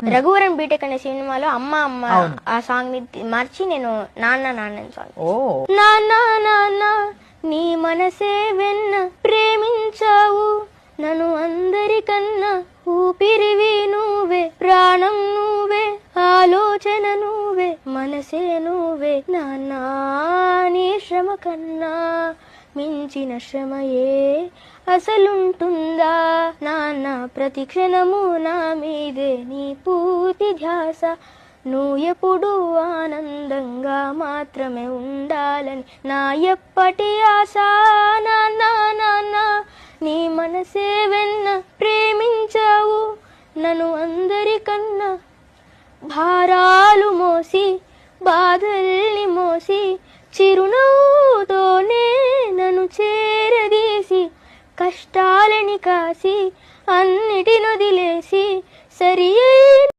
Raghuvaran BTech అనే సినిమాలో అమ్మ అమ్మ ఆ సాంగ్ ని మార్చి నేను నాన్న నాన్న సాంగ్. నాన్న నాన్న నీ మనసే వెన్న ప్రేమించావు నన్ను అందరికన్నా ఊపిరివి నువ్వే ప్రాణం నువ్వే ఆలోచన నువ్వే మనసే నువ్వే నాన్న నీ శ్రమ కన్నా మించిన శ్రమయే అసలుంటుందా నాన్న ప్రతి క్షణము నా మీదే నీ పూర్తి ధ్యాస నువ్వు ఎప్పుడు ఆనందంగా మాత్రమే ఉండాలని నా ఎప్పటి ఆశ నాన్న నాన్న నీ మనసే వెన్న ప్రేమించావు నన్ను అందరికన్నా భారాలు మోసి బాధల్ని మోసి చిరునవ్వుతోనే నన్ను చేరదీసి కష్టాలని కాసి అన్నిటినొదిలేసి సరి